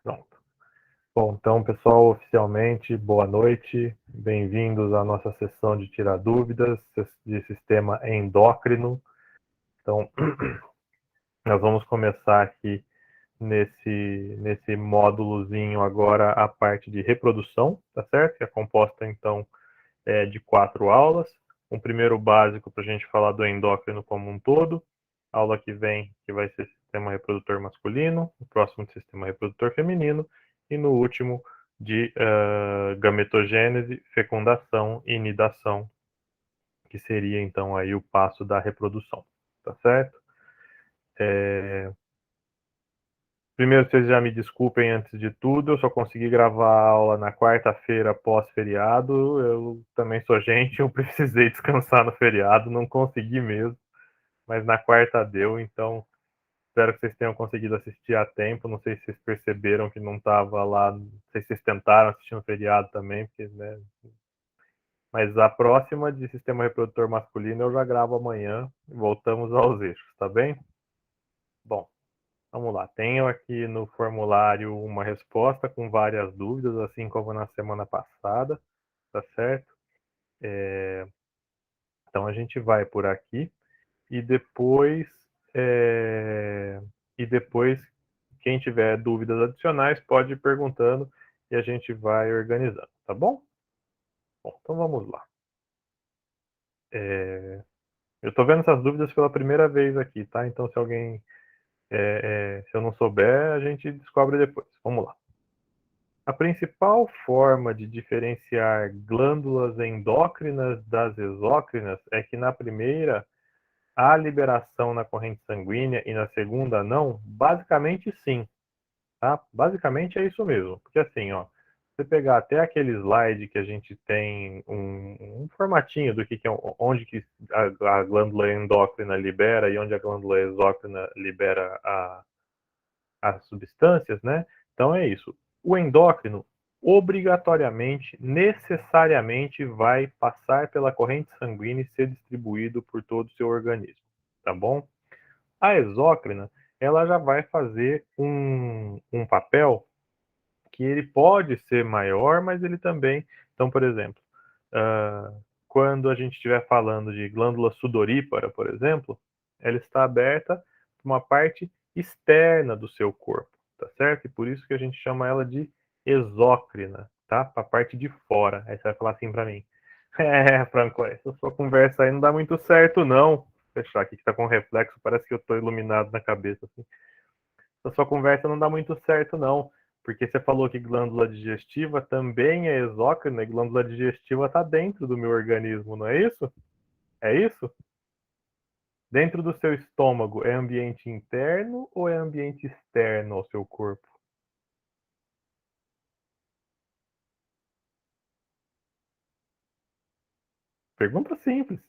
Pronto. Bom, então, pessoal, oficialmente, boa noite. Bem-vindos à nossa sessão de tirar dúvidas de sistema endócrino. Então, nós vamos começar aqui nesse módulozinho agora a parte de reprodução, tá certo? Que é composta, então, de 4 aulas. Um primeiro básico para a gente falar do endócrino como um todo. A aula que vem, que vai ser sistema reprodutor masculino, o próximo de sistema reprodutor feminino, e no último de gametogênese, fecundação e nidação, que seria então aí o passo da reprodução, tá certo? Primeiro, vocês já me desculpem antes de tudo, eu só consegui gravar a aula na quarta-feira pós-feriado, eu também sou gente, eu precisei descansar no feriado, não consegui mesmo, mas na quarta deu, então espero que vocês tenham conseguido assistir a tempo, não sei se vocês perceberam que não estava lá, não sei se vocês tentaram assistir no feriado também, porque, né, mas a próxima de sistema reprodutor masculino eu já gravo amanhã, voltamos aos eixos, tá bem? Bom, vamos lá, tenho aqui no formulário uma resposta com várias dúvidas, assim como na semana passada, tá certo? Então a gente vai por aqui e depois, é, e depois quem tiver dúvidas adicionais pode ir perguntando e a gente vai organizando, tá bom? Bom, então vamos lá. Eu estou vendo essas dúvidas pela primeira vez aqui, tá? Então se alguém, se eu não souber, a gente descobre depois. Vamos lá. A principal forma de diferenciar glândulas endócrinas das exócrinas é que na primeira há liberação na corrente sanguínea e na segunda não? Basicamente sim, tá? Basicamente é isso mesmo. Porque assim, ó, você pegar até aquele slide que a gente tem um formatinho do que é, onde que a glândula endócrina libera e onde a glândula exócrina libera as substâncias, né? Então é isso. O endócrino obrigatoriamente, necessariamente vai passar pela corrente sanguínea e ser distribuído por todo o seu organismo, tá bom? A exócrina, ela já vai fazer um papel que ele pode ser maior, mas ele também, então, por exemplo, quando a gente estiver falando de glândula sudorípara, por exemplo, ela está aberta para uma parte externa do seu corpo, tá certo? E por isso que a gente chama ela de exócrina, tá? Para a parte de fora. Aí você vai falar assim para mim: Franco, essa sua conversa aí não dá muito certo, não. Vou fechar aqui que tá com reflexo, parece que eu tô iluminado na cabeça, assim. Essa sua conversa não dá muito certo, não. Porque você falou que glândula digestiva também é exócrina e glândula digestiva está dentro do meu organismo, não é isso? É isso? Dentro do seu estômago é ambiente interno ou é ambiente externo ao seu corpo? Pergunta simples.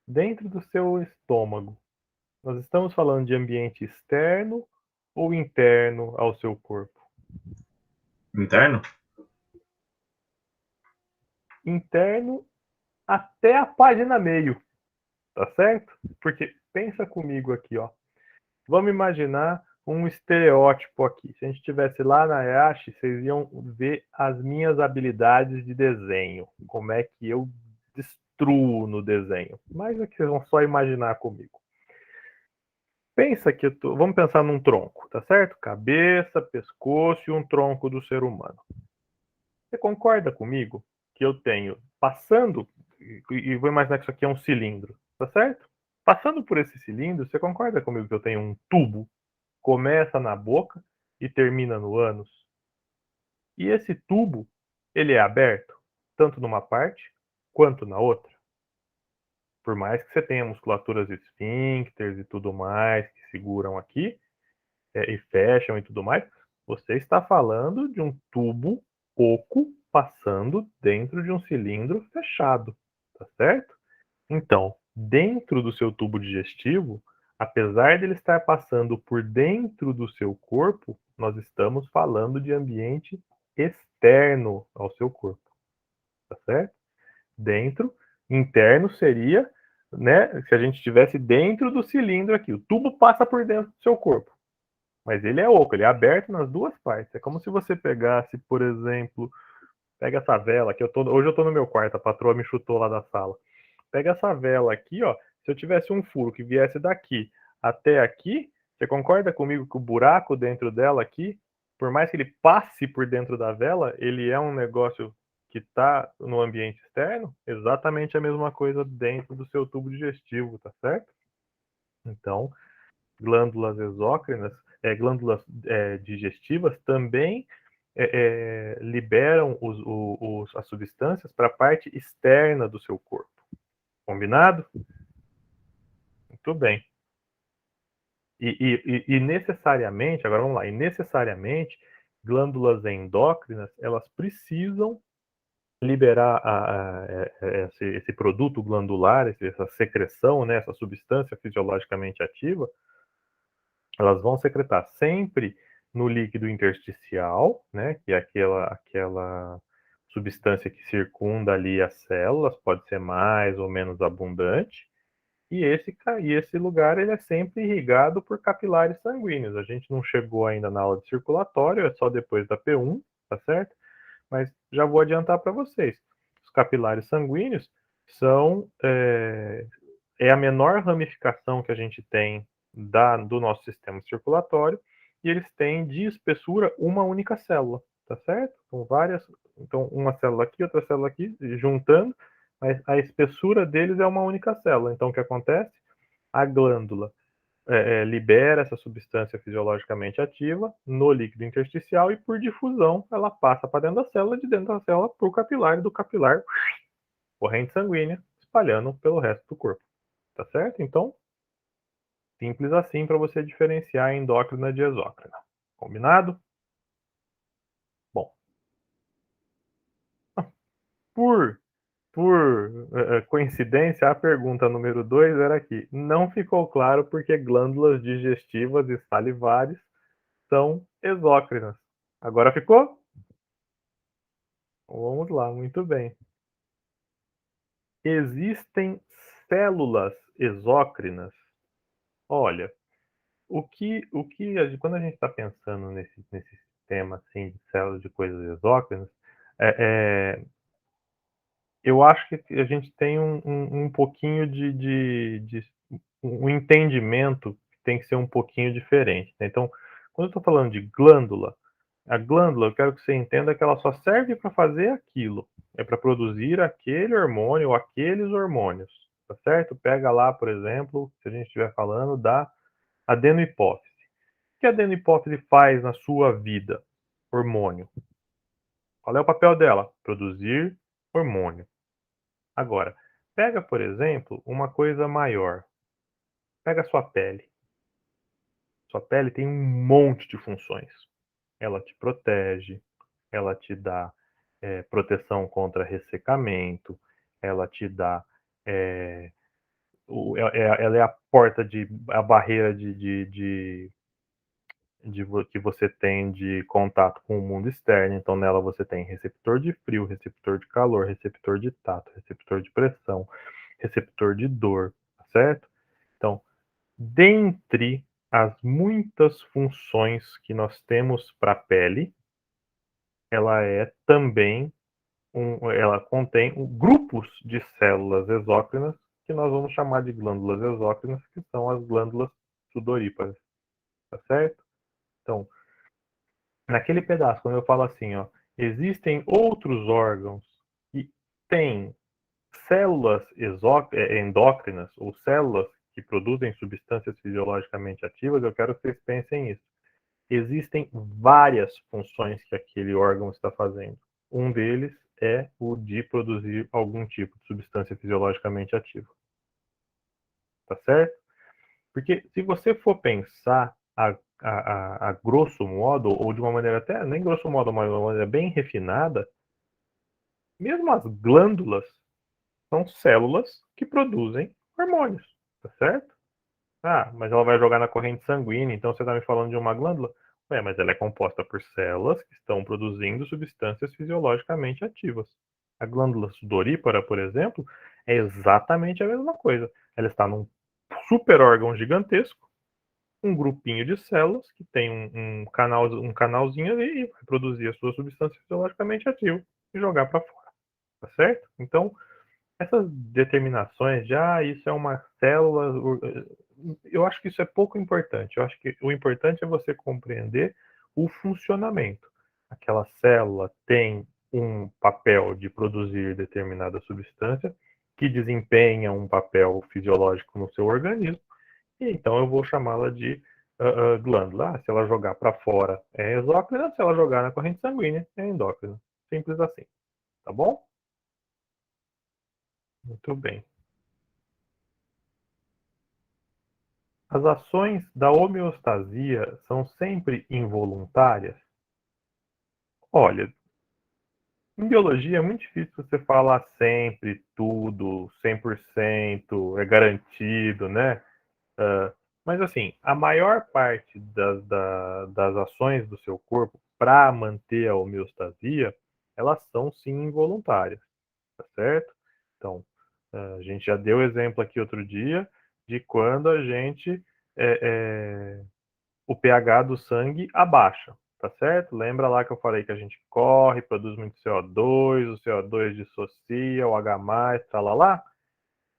Dentro do seu estômago, nós estamos falando de ambiente externo ou interno ao seu corpo? Interno? Interno até a página meio, tá certo? Porque pensa comigo aqui, ó. Vamos imaginar um estereótipo aqui. Se a gente estivesse lá na EASH, vocês iam ver as minhas habilidades de desenho, como é que eu destruo no desenho. Mas aqui vocês vão só imaginar comigo. Pensa que vamos pensar num tronco, tá certo? Cabeça, pescoço e um tronco do ser humano. Você concorda comigo que eu tenho passando, e vou imaginar que isso aqui é um cilindro, tá certo? Passando por esse cilindro, você concorda comigo que eu tenho um tubo, começa na boca e termina no ânus? E esse tubo, ele é aberto, tanto numa parte quanto na outra. Por mais que você tenha musculaturas esfíncteres e tudo mais que seguram aqui, e fecham e tudo mais, você está falando de um tubo oco passando dentro de um cilindro fechado, tá certo? Então, dentro do seu tubo digestivo, apesar de ele estar passando por dentro do seu corpo, nós estamos falando de ambiente externo ao seu corpo, tá certo? Dentro, interno seria, né, se a gente estivesse dentro do cilindro aqui, o tubo passa por dentro do seu corpo. Mas ele é oco, ele é aberto nas duas partes. É como se você pegasse, por exemplo, pega essa vela que hoje eu tô no meu quarto, a patroa me chutou lá da sala. Pega essa vela aqui, ó. Se eu tivesse um furo que viesse daqui até aqui, você concorda comigo que o buraco dentro dela aqui, por mais que ele passe por dentro da vela, ele é um negócio que está no ambiente externo? Exatamente a mesma coisa dentro do seu tubo digestivo, tá certo? Então, glândulas exócrinas, glândulas digestivas também liberam as substâncias para a parte externa do seu corpo. Combinado? Muito bem. E necessariamente, agora vamos lá, e necessariamente, glândulas endócrinas, elas precisam liberar esse produto glandular, essa secreção, né, essa substância fisiologicamente ativa, elas vão secretar sempre no líquido intersticial, né, que é aquela substância que circunda ali as células, pode ser mais ou menos abundante, e esse lugar ele é sempre irrigado por capilares sanguíneos. A gente não chegou ainda na aula de circulatório, é só depois da P1, tá certo? Mas já vou adiantar para vocês. Os capilares sanguíneos são a menor ramificação que a gente tem do nosso sistema circulatório, e eles têm de espessura uma única célula, tá certo? Então uma célula aqui, outra célula aqui, juntando, mas a espessura deles é uma única célula. Então o que acontece? A glândula libera essa substância fisiologicamente ativa no líquido intersticial e por difusão ela passa para dentro da célula, de dentro da célula para o capilar, do capilar, corrente sanguínea, espalhando pelo resto do corpo. Tá certo? Então, simples assim para você diferenciar endócrina de exócrina. Combinado? Bom, por coincidência, a pergunta número 2 era aqui. Não ficou claro porque glândulas digestivas e salivares são exócrinas. Agora ficou? Vamos lá, muito bem. Existem células exócrinas? Olha, quando a gente está pensando nesse sistema assim, de células de coisas exócrinas, eu acho que a gente tem um pouquinho de um entendimento que tem que ser um pouquinho diferente. Né? Então, quando eu estou falando de glândula, a glândula, eu quero que você entenda que ela só serve para fazer aquilo. É para produzir aquele hormônio ou aqueles hormônios. Tá certo? Pega lá, por exemplo, se a gente estiver falando da adenohipófise. O que a adenohipófise faz na sua vida? Hormônio. Qual é o papel dela? Produzir hormônio. Agora, pega, por exemplo, uma coisa maior. Pega a sua pele. Sua pele tem um monte de funções. Ela te protege, ela te dá proteção contra ressecamento, ela te dá. Ela é a porta a barreira que você tem de contato com o mundo externo. Então, nela você tem receptor de frio, receptor de calor, receptor de tato, receptor de pressão, receptor de dor, certo? Então, dentre as muitas funções que nós temos para a pele, ela é também ela contém grupos de células exócrinas que nós vamos chamar de glândulas exócrinas, que são as glândulas sudoríparas, tá certo? Então, naquele pedaço, quando eu falo assim, ó, existem outros órgãos que têm células endócrinas ou células que produzem substâncias fisiologicamente ativas, eu quero que vocês pensem nisso. Existem várias funções que aquele órgão está fazendo. Um deles é o de produzir algum tipo de substância fisiologicamente ativa. Tá certo? Porque se você for pensar a grosso modo, ou de uma maneira até, nem grosso modo, mas de uma maneira bem refinada, mesmo as glândulas são células que produzem hormônios, tá certo? Ah, mas ela vai jogar na corrente sanguínea, então você está me falando de uma glândula? Ué, mas ela é composta por células que estão produzindo substâncias fisiologicamente ativas. A glândula sudorípara, por exemplo, é exatamente a mesma coisa. Ela está num super órgão gigantesco, um grupinho de células que tem um canalzinho ali e vai produzir a sua substância fisiologicamente ativa e jogar para fora, tá certo? Então, essas determinações de, isso é uma célula, eu acho que isso é pouco importante. Eu acho que o importante é você compreender o funcionamento. Aquela célula tem um papel de produzir determinada substância que desempenha um papel fisiológico no seu organismo, e então eu vou chamá-la de glândula. Se ela jogar para fora é exócrina, se ela jogar na corrente sanguínea é endócrina. Simples assim, tá bom? Muito bem. As ações da homeostasia são sempre involuntárias? Olha, em biologia é muito difícil você falar sempre, tudo, 100%, é garantido, né? Mas assim, a maior parte das ações do seu corpo para manter a homeostasia, elas são sim involuntárias, tá certo? Então, a gente já deu exemplo aqui outro dia de quando a gente o pH do sangue abaixa, tá certo? Lembra lá que eu falei que a gente corre, produz muito CO2, o CO2 dissocia, o H+, tralalá?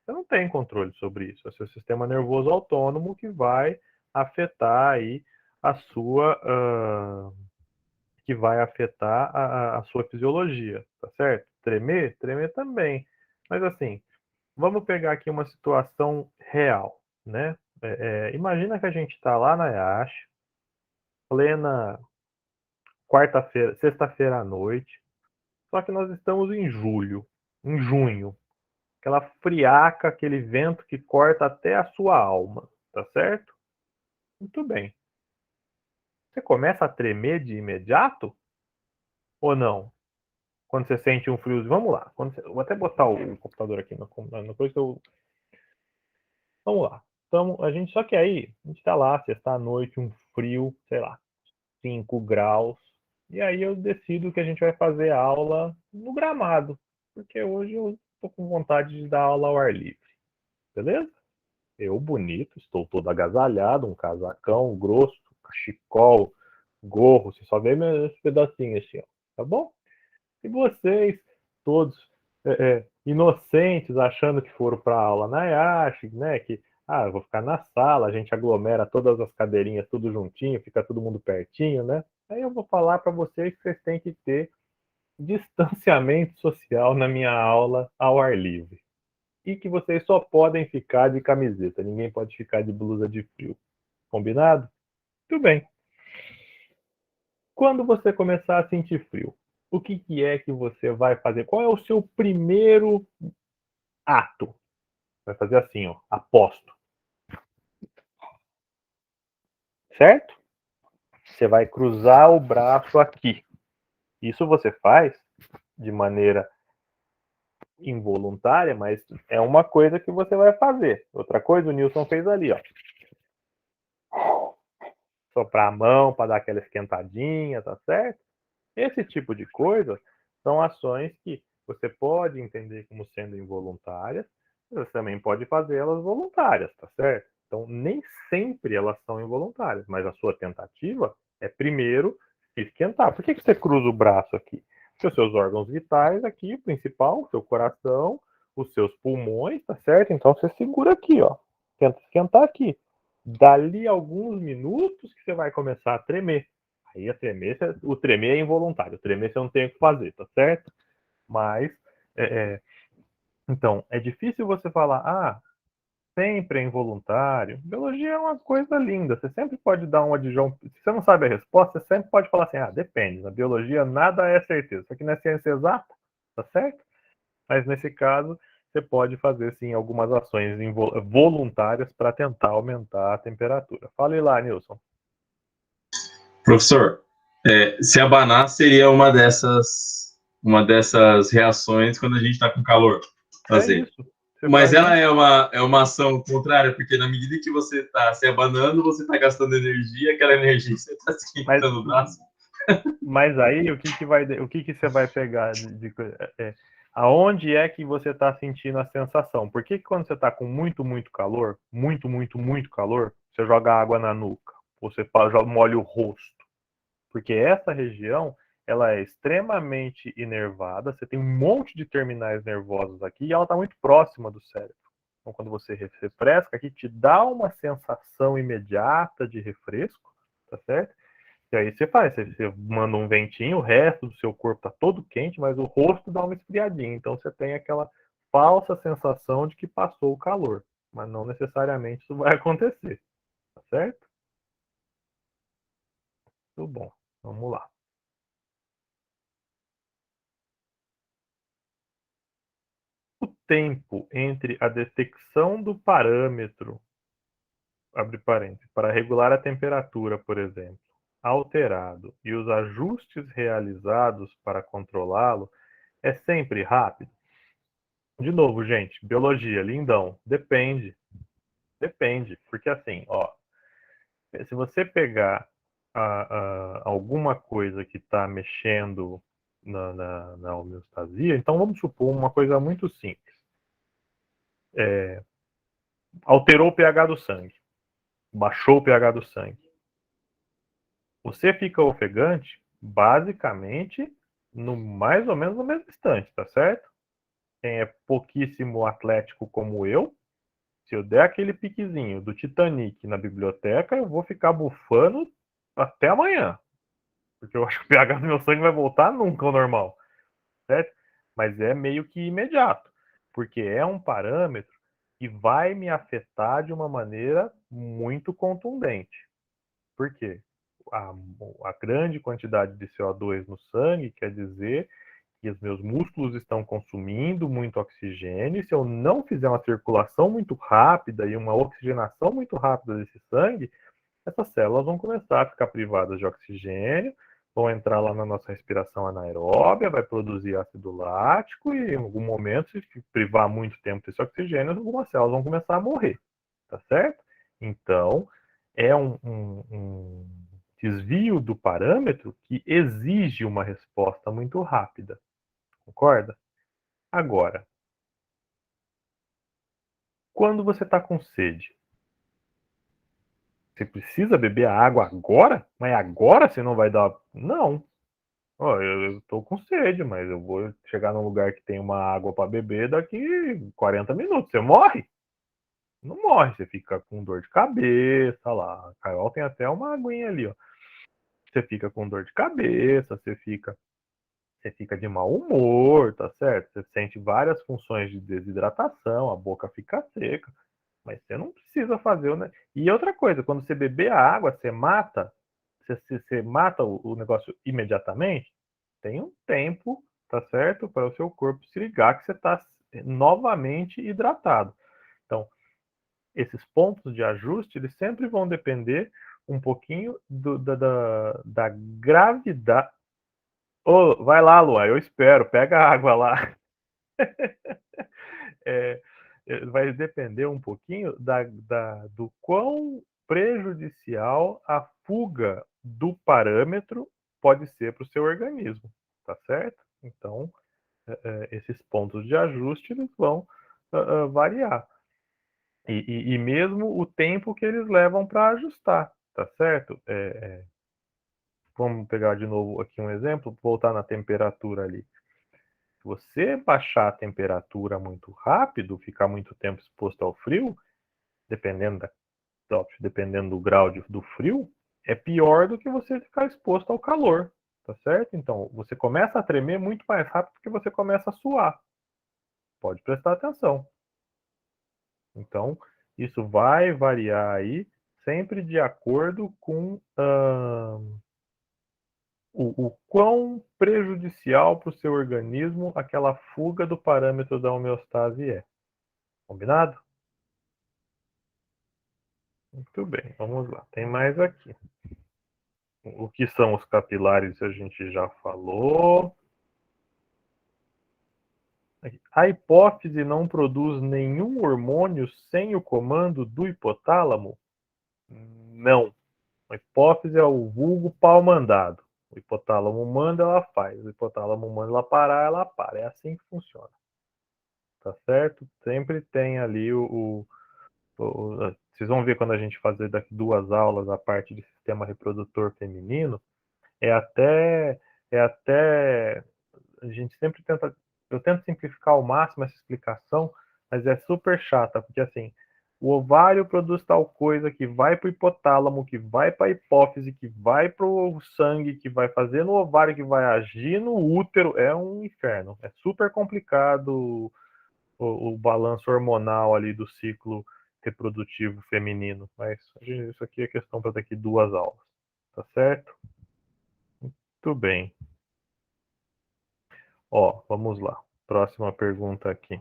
Você não tem controle sobre isso. É o seu sistema nervoso autônomo que vai afetar aí a sua a sua fisiologia, tá certo? Tremer também. Mas assim, vamos pegar aqui uma situação real, né? Imagina que a gente está lá na IASH, plena quarta-feira, sexta-feira à noite, só que nós estamos em junho, aquela friaca, aquele vento que corta até a sua alma, tá certo? Muito bem. Você começa a tremer de imediato ou não? Quando você sente um friozinho, vamos lá. Vou até botar o computador aqui na coisa que eu. Vamos lá. Então, só que aí, a gente tá lá, sexta à noite, um frio, sei lá, 5 graus. E aí eu decido que a gente vai fazer aula no gramado, porque hoje eu tô com vontade de dar aula ao ar livre. Beleza? Eu, bonito, estou todo agasalhado, um casacão grosso, cachecol, gorro, você só vê esse pedacinho assim, ó, tá bom? E vocês, todos inocentes, achando que foram para aula na IASH, né? Que, eu vou ficar na sala, a gente aglomera todas as cadeirinhas tudo juntinho, fica todo mundo pertinho, né? Aí eu vou falar para vocês que vocês têm que ter distanciamento social na minha aula ao ar livre. E que vocês só podem ficar de camiseta, ninguém pode ficar de blusa de frio. Combinado? Tudo bem. Quando você começar a sentir frio, o que é que você vai fazer? Qual é o seu primeiro ato? Vai fazer assim, ó, aposto. Certo? Você vai cruzar o braço aqui. Isso você faz de maneira involuntária, mas é uma coisa que você vai fazer. Outra coisa, o Nilson fez ali, ó. Soprar a mão para dar aquela esquentadinha, tá certo? Esse tipo de coisa são ações que você pode entender como sendo involuntárias, mas você também pode fazer elas voluntárias, tá certo? Então, nem sempre elas são involuntárias, mas a sua tentativa é primeiro esquentar. Por que você cruza o braço aqui? Porque os seus órgãos vitais aqui, o principal, o seu coração, os seus pulmões, tá certo? Então, você segura aqui, ó. Tenta esquentar aqui. Dali alguns minutos que você vai começar a tremer. Aí o tremer é involuntário, o tremer você não tem o que fazer, tá certo? Mas, então, é difícil você falar, sempre é involuntário. Biologia é uma coisa linda, você sempre pode dar um adjunto. Se você não sabe a resposta, você sempre pode falar assim, depende. Na biologia nada é certeza, isso aqui não é ciência exata, tá certo? Mas nesse caso, você pode fazer sim algumas ações voluntárias para tentar aumentar a temperatura. Fale lá, Nilson. Professor, se abanar seria uma dessas reações quando a gente está com calor. Fazer. É isso. Mas ela é uma ação contrária, porque na medida que você está se abanando, você está gastando energia, aquela energia que você está esquentando o braço. Mas aí, o que você vai pegar? Aonde é que você está sentindo a sensação? Por que quando você está com muito calor, muito calor, você joga água na nuca, ou você molha o rosto, porque essa região ela é extremamente inervada, você tem um monte de terminais nervosos aqui e ela está muito próxima do cérebro. Então, quando você refresca aqui, te dá uma sensação imediata de refresco, tá certo? E aí você faz, você manda um ventinho, o resto do seu corpo está todo quente, mas o rosto dá uma esfriadinha. Então você tem aquela falsa sensação de que passou o calor, mas não necessariamente isso vai acontecer, tá certo? Tudo bom, vamos lá. O tempo entre a detecção do parâmetro, abre parênteses, para regular a temperatura, por exemplo, alterado e os ajustes realizados para controlá-lo é sempre rápido? De novo, gente, biologia, lindão. Depende. Depende. Porque assim, ó, se você pegar alguma coisa que está mexendo na homeostasia, então vamos supor uma coisa muito simples. Alterou o pH do sangue. Baixou o pH do sangue. Você fica ofegante, basicamente, no mais ou menos no mesmo instante, tá certo? Quem é pouquíssimo atlético como eu, se eu der aquele piquezinho do Titanic na biblioteca, eu vou ficar bufando até amanhã. Porque eu acho que o pH do meu sangue vai voltar nunca ao normal, certo? Mas é meio que imediato, porque é um parâmetro que vai me afetar de uma maneira muito contundente. Por quê? A, a grande quantidade de CO2 no sangue quer dizer que os meus músculos estão consumindo muito oxigênio, e se eu não fizer uma circulação muito rápida e uma oxigenação muito rápida desse sangue, essas células vão começar a ficar privadas de oxigênio, vão entrar lá na nossa respiração anaeróbia, vai produzir ácido lático e em algum momento, se privar muito tempo desse oxigênio, algumas células vão começar a morrer, tá certo? Então, é um desvio do parâmetro que exige uma resposta muito rápida. Concorda? Agora, quando você está com sede, você precisa beber a água agora? Mas agora você não vai dar. Não. Oh, eu estou com sede, mas eu vou chegar num lugar que tem uma água para beber daqui 40 minutos. Você morre? Não morre, você fica com dor de cabeça lá. A Carol tem até uma aguinha ali, ó. Você fica com dor de cabeça, você fica de mau humor, tá certo? Você sente várias funções de desidratação, a boca fica seca, mas você não precisa fazer, né? E outra coisa, quando você beber a água, você mata o negócio imediatamente, tem um tempo, tá certo? Para o seu corpo se ligar que você está novamente hidratado. Então, esses pontos de ajuste, eles sempre vão depender um pouquinho da gravidade. Ô, vai lá, Luan, eu espero, pega a água lá. É, vai depender um pouquinho do quão prejudicial a fuga do parâmetro pode ser para o seu organismo, tá certo? Então, esses pontos de ajuste eles vão variar. E mesmo o tempo que eles levam para ajustar, tá certo? Vamos pegar de novo aqui um exemplo, voltar na temperatura ali. Se você baixar a temperatura muito rápido, ficar muito tempo exposto ao frio, dependendo, dependendo do grau do frio, é pior do que você ficar exposto ao calor, tá certo? Então, você começa a tremer muito mais rápido que você começa a suar. Pode prestar atenção. Então, isso vai variar aí, sempre de acordo com o quão prejudicial para o seu organismo aquela fuga do parâmetro da homeostase é. Combinado? Muito bem, vamos lá. Tem mais aqui. O que são os capilares a gente já falou. A hipófise não produz nenhum hormônio sem o comando do hipotálamo? Não. A hipófise é o vulgo pau mandado. O hipotálamo manda, ela faz. O hipotálamo manda ela parar, ela para. É assim que funciona. Tá certo? Sempre tem ali vocês vão ver quando a gente fazer daqui 2 aulas a parte de sistema reprodutor feminino, é até a gente sempre tenta, eu tento simplificar ao máximo essa explicação, mas é super chata, porque assim, o ovário produz tal coisa que vai para o hipotálamo, que vai para a hipófise, que vai para o sangue, que vai fazer no ovário, que vai agir no útero. É um inferno. É super complicado o balanço hormonal ali do ciclo reprodutivo feminino. Mas isso aqui é questão para daqui 2 aulas. Tá certo? Muito bem. Ó, vamos lá. Próxima pergunta aqui.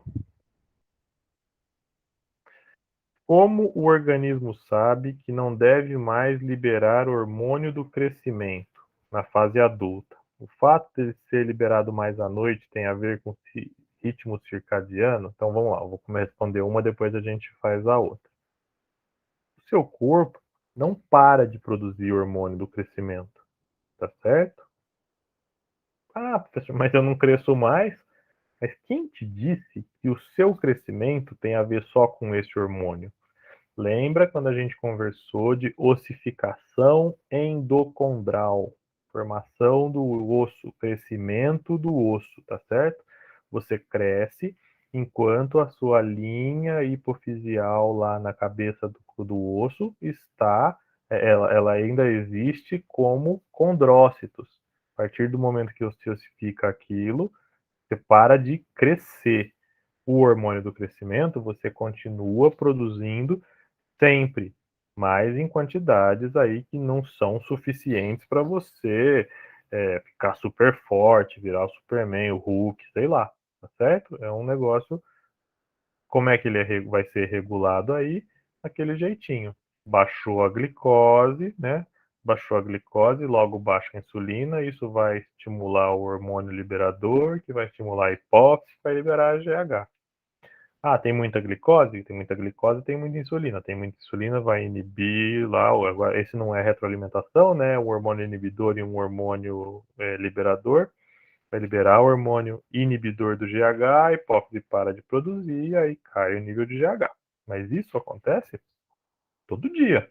Como o organismo sabe que não deve mais liberar hormônio do crescimento na fase adulta? O fato de ser liberado mais à noite tem a ver com ritmo circadiano? Então vamos lá, eu vou responder uma, depois a gente faz a outra. O seu corpo não para de produzir hormônio do crescimento, tá certo? Ah, professor, mas eu não cresço mais. Mas quem te disse que o seu crescimento tem a ver só com esse hormônio? Lembra quando a gente conversou de ossificação endocondral, formação do osso, crescimento do osso, tá certo? Você cresce enquanto a sua linha hipofisial lá na cabeça do osso está, ela ainda existe como condrócitos. A partir do momento que você ossifica aquilo, você para de crescer. O hormônio do crescimento você continua produzindo sempre, mas em quantidades aí que não são suficientes para você ficar super forte, virar o Superman, o Hulk, sei lá, tá certo? É um negócio, como é que ele vai ser regulado aí? Aquele jeitinho. Baixou a glicose, né? Baixou a glicose, logo baixa a insulina, isso vai estimular o hormônio liberador, que vai estimular a hipófise, vai liberar a GH. Ah, tem muita glicose? Tem muita glicose, tem muita insulina. Tem muita insulina, vai inibir lá. Agora, esse não é retroalimentação, né? Um hormônio inibidor e um hormônio liberador. Vai liberar o hormônio inibidor do GH, a hipófise para de produzir, aí cai o nível de GH. Mas isso acontece todo dia.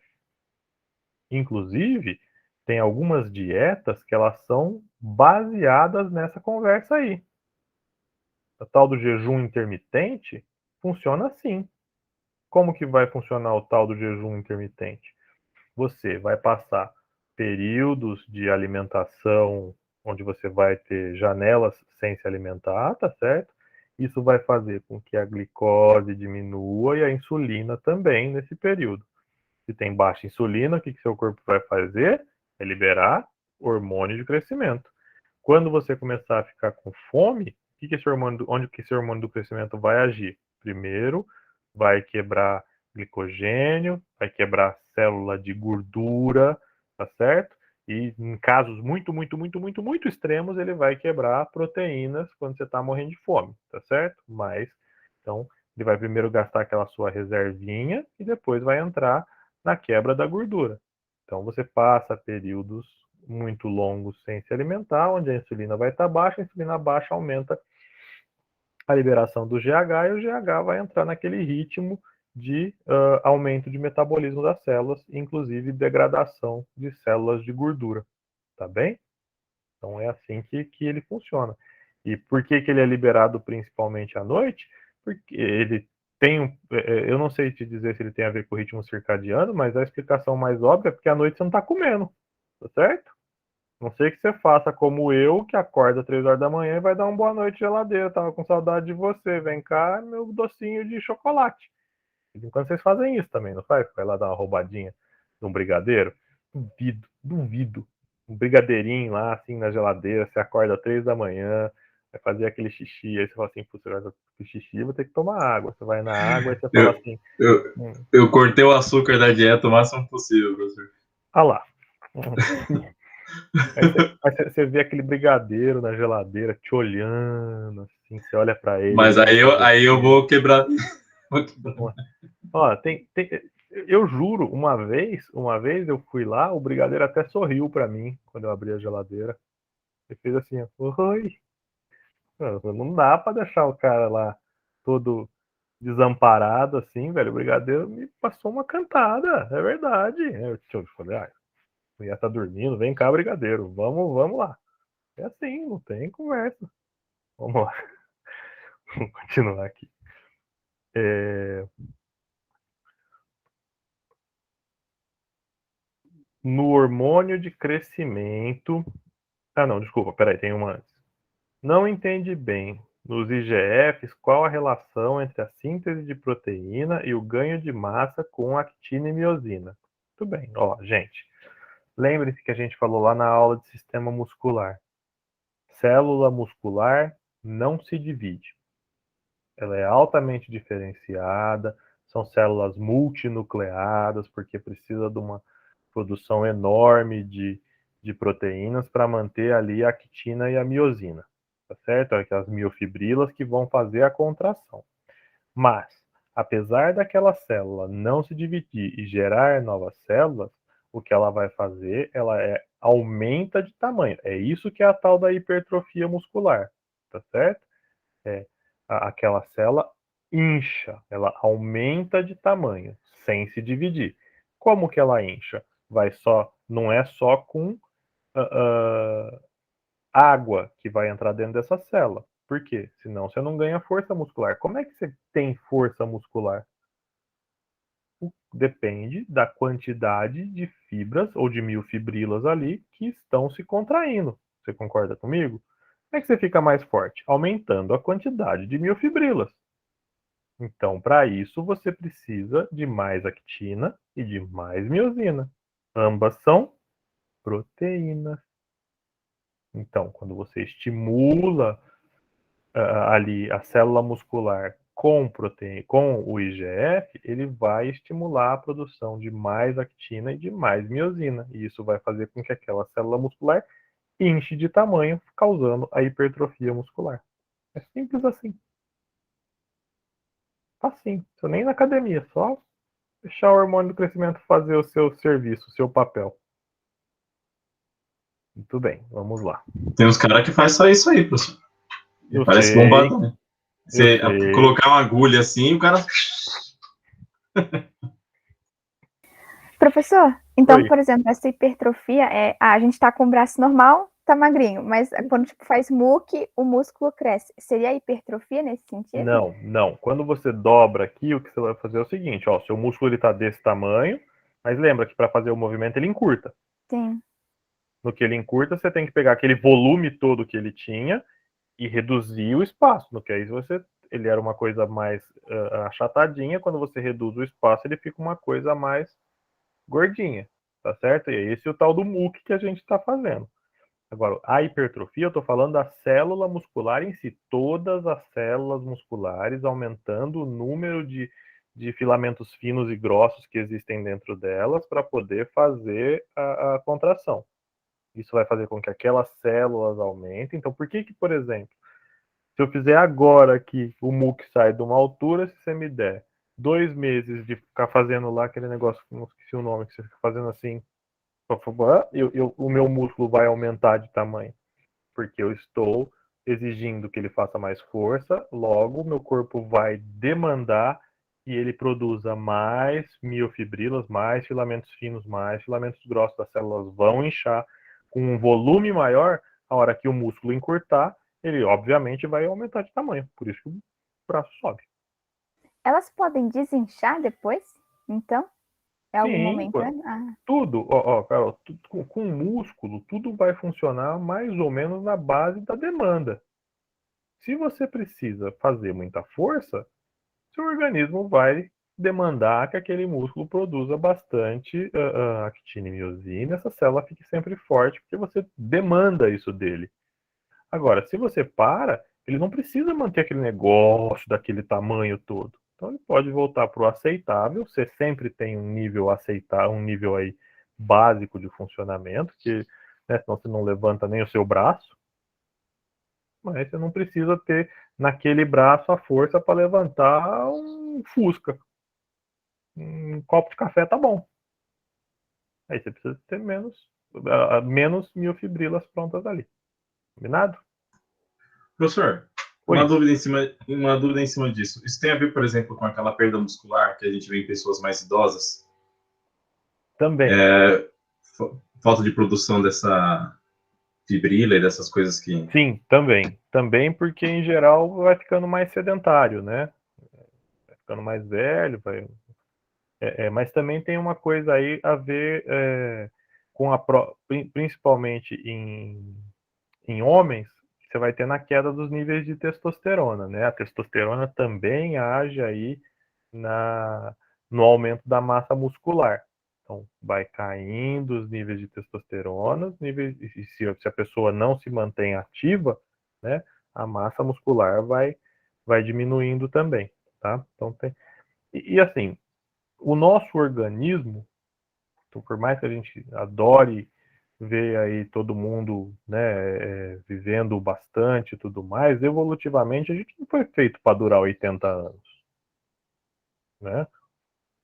Inclusive, tem algumas dietas que elas são baseadas nessa conversa aí. A tal do jejum intermitente funciona assim. Como que vai funcionar o tal do jejum intermitente? Você vai passar períodos de alimentação onde você vai ter janelas sem se alimentar, tá certo? Isso vai fazer com que a glicose diminua e a insulina também nesse período. Se tem baixa insulina, o que seu corpo vai fazer? É liberar hormônio de crescimento. Quando você começar a ficar com fome, onde que esse hormônio do crescimento vai agir? Primeiro, vai quebrar glicogênio, vai quebrar célula de gordura, tá certo? E em casos muito extremos, ele vai quebrar proteínas quando você está morrendo de fome, tá certo? Mas, então, ele vai primeiro gastar aquela sua reservinha e depois vai entrar na quebra da gordura. Então, você passa períodos muito longos sem se alimentar, onde a insulina vai estar baixa, a insulina baixa aumenta a liberação do GH e o GH vai entrar naquele ritmo de aumento de metabolismo das células, inclusive degradação de células de gordura, tá bem? Então é assim que ele funciona. E por que ele é liberado principalmente à noite? Porque ele tem, eu não sei te dizer se ele tem a ver com o ritmo circadiano, mas a explicação mais óbvia é porque à noite você não está comendo, tá certo? Não sei que você faça como eu, que acorda 3 horas da manhã e vai dar uma boa noite geladeira. Tava com saudade de você. Vem cá, meu docinho de chocolate. Enquanto vocês fazem isso também, não faz? Vai lá dar uma roubadinha de um brigadeiro? Duvido, duvido. Um brigadeirinho lá, assim, na geladeira. Você acorda 3 da manhã, vai fazer aquele xixi. Aí você fala assim, putz, xixi, vou ter que tomar água. Você vai na água e você fala assim... Eu cortei o açúcar da dieta o máximo possível, professor. Ah lá. Aí você vê aquele brigadeiro na geladeira te olhando, assim, você olha pra ele. Mas aí eu vou quebrar. Ó, eu juro, uma vez eu fui lá, o brigadeiro até sorriu pra mim quando eu abri a geladeira. Ele fez assim, oi. Não dá pra deixar o cara lá todo desamparado, assim, velho, o brigadeiro me passou uma cantada, é verdade. Eu falei, ia estar dormindo, vem cá, brigadeiro, vamos lá. É assim, não tem conversa. Vamos lá. Vamos continuar aqui. No hormônio de crescimento. Não, desculpa, peraí, tem uma antes. Não entende bem, nos IGFs, qual a relação entre a síntese de proteína e o ganho de massa com actina e miosina. Tudo bem, gente. Lembre-se que a gente falou lá na aula de sistema muscular. Célula muscular não se divide. Ela é altamente diferenciada, são células multinucleadas, porque precisa de uma produção enorme de proteínas para manter ali a actina e a miosina, tá certo? Aquelas miofibrilas que vão fazer a contração. Mas, apesar daquela célula não se dividir e gerar novas células, o que ela vai fazer, aumenta de tamanho. É isso que é a tal da hipertrofia muscular, tá certo? Aquela célula incha, ela aumenta de tamanho, sem se dividir. Como que ela incha? Não é só com água que vai entrar dentro dessa célula. Por quê? Senão você não ganha força muscular. Como é que você tem força muscular? Depende da quantidade de fibras ou de miofibrilas ali que estão se contraindo. Você concorda comigo? Como é que você fica mais forte? Aumentando a quantidade de miofibrilas. Então, para isso, você precisa de mais actina e de mais miosina. Ambas são proteínas. Então, quando você estimula ali a célula muscular com proteína, com o IGF, ele vai estimular a produção de mais actina e de mais miosina. E isso vai fazer com que aquela célula muscular enche de tamanho, causando a hipertrofia muscular. É simples assim. Assim, isso nem na academia, só deixar o hormônio do crescimento fazer o seu serviço, o seu papel. Muito bem, vamos lá. Tem uns caras que faz só isso aí, professor. Parece sei, bombadão, né? Você sei. colocar uma agulha assim, o cara. Professor, então, Oi. por exemplo, essa hipertrofia a gente tá com o braço normal, tá magrinho, mas quando faz muque, o músculo cresce. Seria hipertrofia nesse sentido? Não. Quando você dobra aqui, o que você vai fazer é o seguinte, seu músculo ele tá desse tamanho, mas lembra que para fazer o movimento ele encurta. Sim. No que ele encurta, você tem que pegar aquele volume todo que ele tinha e reduzir o espaço. No que aí ele era uma coisa mais achatadinha, quando você reduz o espaço, ele fica uma coisa mais gordinha, tá certo? E é esse o tal do muque que a gente está fazendo. Agora, a hipertrofia, eu estou falando da célula muscular em si, todas as células musculares aumentando o número de filamentos finos e grossos que existem dentro delas para poder fazer a contração. Isso vai fazer com que aquelas células aumentem. Então, por que, por exemplo, se eu fizer agora aqui o muque sai de uma altura, se você me der 2 meses de ficar fazendo lá aquele negócio, não esqueci o nome, que você fica fazendo assim, o meu músculo vai aumentar de tamanho, porque eu estou exigindo que ele faça mais força, logo meu corpo vai demandar que ele produza mais miofibrilas, mais filamentos finos, mais filamentos grossos, as células vão inchar com um volume maior, a hora que o músculo encurtar, ele obviamente vai aumentar de tamanho, por isso que o braço sobe. Elas podem desinchar depois, então? É algum Sim, momento, né? tudo, Carol, com músculo, tudo vai funcionar mais ou menos na base da demanda. Se você precisa fazer muita força, seu organismo vai demandar que aquele músculo produza bastante actina e miosina, essa célula fique sempre forte, porque você demanda isso dele. Agora, se você para, ele não precisa manter aquele negócio daquele tamanho todo. Então ele pode voltar para o aceitável. Você sempre tem um nível aceitável, um nível aí básico de funcionamento, que senão você não levanta nem o seu braço. Mas você não precisa ter naquele braço a força para levantar um Fusca. Um copo de café tá bom. Aí você precisa ter menos miofibrilas prontas ali. Combinado? Professor, Uma dúvida em cima disso. Isso tem a ver, por exemplo, com aquela perda muscular que a gente vê em pessoas mais idosas? Também. Falta de produção dessa fibrila e dessas coisas que... Sim, também. Também porque, em geral, vai ficando mais sedentário, né? Vai ficando mais velho, mas também tem uma coisa aí a ver com principalmente em homens, você vai ter na queda dos níveis de testosterona, né? A testosterona também age aí no aumento da massa muscular. Então, vai caindo os níveis de testosterona, e se a pessoa não se mantém ativa, né, a massa muscular vai diminuindo também, tá? Então, e assim, o nosso organismo, então, por mais que a gente adore ver aí todo mundo, né, vivendo bastante e tudo mais, evolutivamente a gente não foi feito para durar 80 anos, né?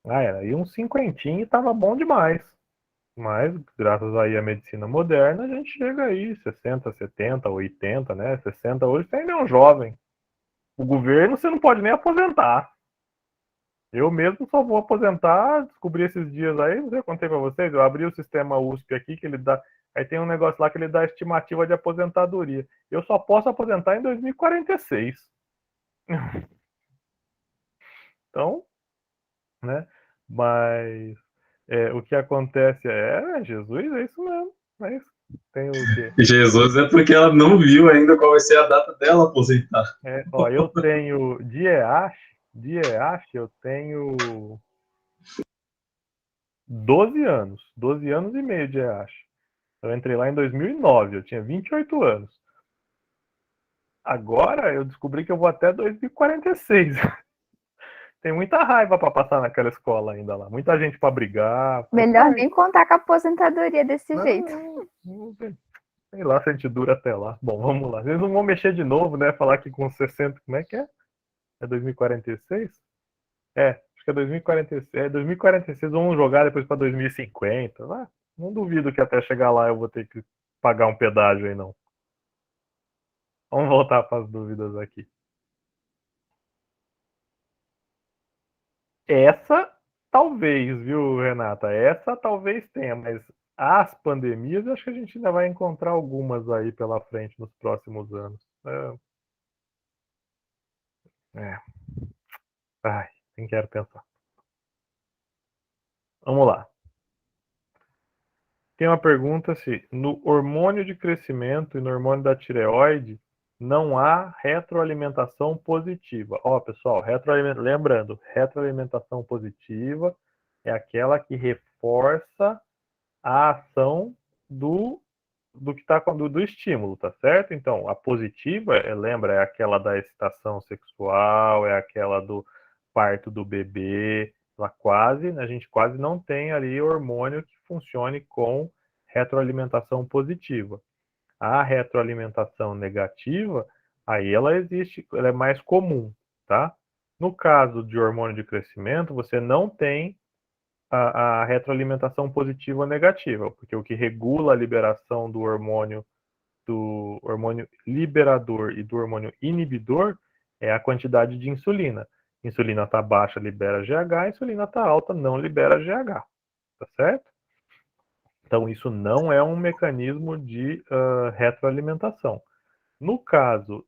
Aí uns cinquentinho tava bom demais. Mas, graças aí à medicina moderna, a gente chega aí, 60, 70, 80, né? 60 hoje você ainda é um jovem. O governo você não pode nem aposentar. Eu mesmo só vou aposentar, descobri esses dias aí, não sei, eu contei para vocês, eu abri o sistema USP aqui, que ele dá, aí tem um negócio lá que ele dá a estimativa de aposentadoria. Eu só posso aposentar em 2046. Então, né? Mas o que acontece Jesus, é isso mesmo. É isso. Tem o quê? Jesus é porque ela não viu ainda qual vai ser a data dela aposentar. Eu tenho de EASH, eu tenho 12 anos. 12 anos e meio de EASH. Eu entrei lá em 2009, eu tinha 28 anos. Agora eu descobri que eu vou até 2046. Tem muita raiva para passar naquela escola ainda lá. Muita gente para brigar. Melhor nem contar com a aposentadoria desse jeito. Sei lá se a gente dura até lá. Bom, vamos lá. Eles não vão mexer de novo, né? Falar que com 60. Como é que é? É 2046? Acho que é 2046. 2046 vamos jogar depois para 2050. Não duvido que até chegar lá eu vou ter que pagar um pedágio aí, não. Vamos voltar para as dúvidas aqui. Essa talvez, viu, Renata? Essa talvez tenha, mas as pandemias, acho que a gente ainda vai encontrar algumas aí pela frente nos próximos anos. Ai, nem quero pensar. Vamos lá. Tem uma pergunta se no hormônio de crescimento e no hormônio da tireoide não há retroalimentação positiva. Pessoal, lembrando, retroalimentação positiva é aquela que reforça a ação do que está do estímulo, tá certo? Então, a positiva, lembra, é aquela da excitação sexual, é aquela do parto do bebê, a gente quase não tem ali hormônio que funcione com retroalimentação positiva. A retroalimentação negativa, aí ela existe, ela é mais comum, tá? No caso de hormônio de crescimento, você não tem a retroalimentação positiva ou negativa, porque o que regula a liberação do hormônio liberador e do hormônio inibidor é a quantidade de insulina. Insulina está baixa, libera GH, insulina está alta, não libera GH, tá certo? Então, isso não é um mecanismo de retroalimentação. No caso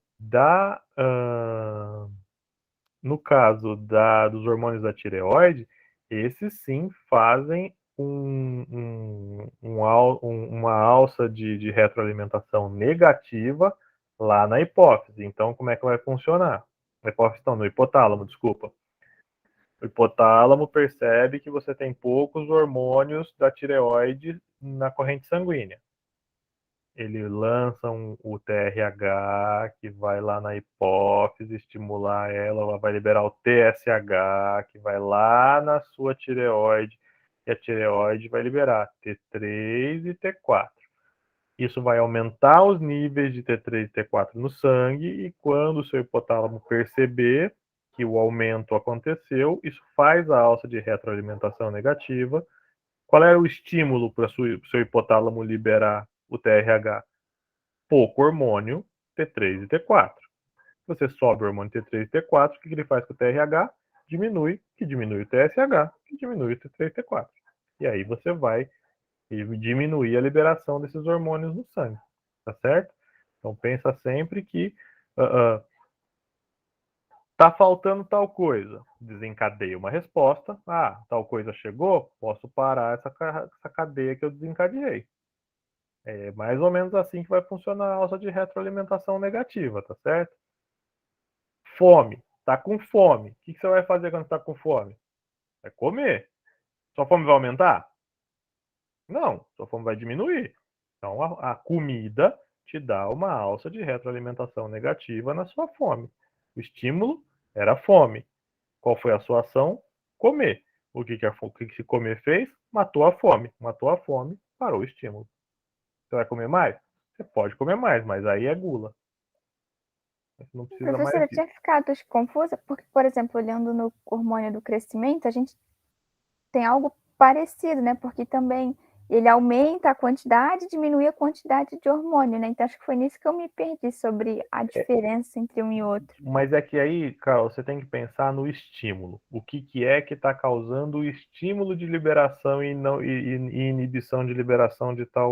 dos hormônios da tireoide, esses sim fazem uma alça de retroalimentação negativa lá na hipófise. Então, como é que vai funcionar? Na hipófise não, no hipotálamo, desculpa. O hipotálamo percebe que você tem poucos hormônios da tireoide na corrente sanguínea. Ele lança o TRH, que vai lá na hipófise estimular ela vai liberar o TSH, que vai lá na sua tireoide, e a tireoide vai liberar T3 e T4. Isso vai aumentar os níveis de T3 e T4 no sangue, e quando o seu hipotálamo perceber que o aumento aconteceu, isso faz a alça de retroalimentação negativa. Qual era o estímulo para o seu hipotálamo liberar o TRH? Pouco hormônio, T3 e T4. Você sobe o hormônio T3 e T4, o que ele faz com o TRH? Diminui o TSH, que diminui o T3 e T4. E aí você vai diminuir a liberação desses hormônios no sangue, tá certo? Então pensa sempre que tá faltando tal coisa, desencadeia uma resposta. Ah, tal coisa chegou, posso parar essa cadeia que eu desencadeei. É mais ou menos assim que vai funcionar a alça de retroalimentação negativa, tá certo? Fome. Tá com fome. O que você vai fazer quando está com fome? É comer. Sua fome vai aumentar? Não, sua fome vai diminuir. Então a comida te dá uma alça de retroalimentação negativa na sua fome. O estímulo era fome. Qual foi a sua ação? Comer. O que se comer fez? Matou a fome. Matou a fome, parou o estímulo. Você vai comer mais? Você pode comer mais, mas aí é gula. Você não precisa mais Professora, eu disso. tinha ficado confusa, porque, por exemplo, olhando no hormônio do crescimento, a gente tem algo parecido, né? Porque também ele aumenta a quantidade e diminui a quantidade de hormônio, né? Então acho que foi nisso que eu me perdi sobre a diferença entre um e outro. Mas é que aí, Carol, você tem que pensar no estímulo. O que é que está causando o estímulo de liberação e inibição de liberação de tal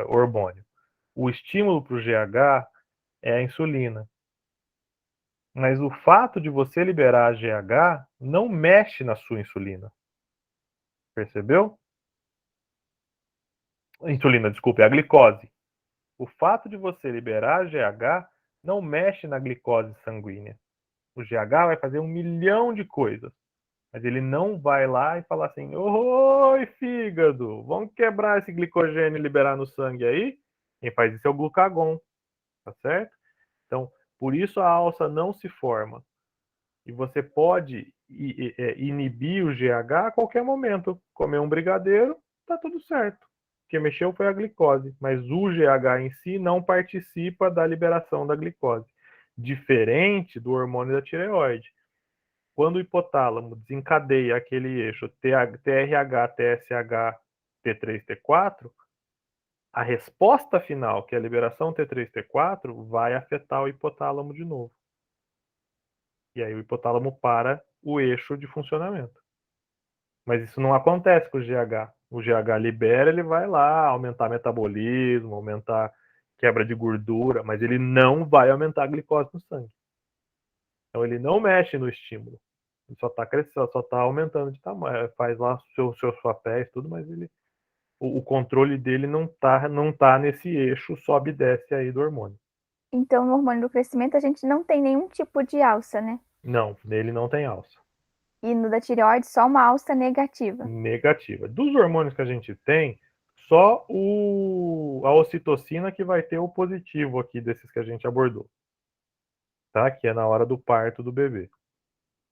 hormônio? O estímulo para o GH é a insulina. Mas o fato de você liberar a GH não mexe na sua insulina. Percebeu? Insulina, desculpe, é a glicose. O fato de você liberar a GH não mexe na glicose sanguínea. O GH vai fazer 1 milhão de coisas, mas ele não vai lá e falar assim: oi, fígado, vamos quebrar esse glicogênio e liberar no sangue aí? Quem faz isso é o glucagon, tá certo? Então, por isso a alça não se forma. E você pode inibir o GH a qualquer momento. Comer um brigadeiro, tá tudo certo. O que mexeu foi a glicose, mas o GH em si não participa da liberação da glicose. Diferente do hormônio da tireoide. Quando o hipotálamo desencadeia aquele eixo TRH, TSH, T3, T4, a resposta final, que é a liberação T3, T4, vai afetar o hipotálamo de novo. E aí o hipotálamo para o eixo de funcionamento. Mas isso não acontece com o GH. O GH libera, ele vai lá aumentar metabolismo, aumentar quebra de gordura, mas ele não vai aumentar a glicose no sangue. Então ele não mexe no estímulo. Ele só está crescendo, só está aumentando de tamanho. Faz lá seus papéis, tudo, mas o controle dele não tá nesse eixo sobe e desce aí do hormônio. Então, no hormônio do crescimento, a gente não tem nenhum tipo de alça, né? Não, nele não tem alça. E no da tireoide, só uma alça negativa. Negativa. Dos hormônios que a gente tem, só a ocitocina que vai ter o positivo aqui desses que a gente abordou. Tá? Que é na hora do parto do bebê.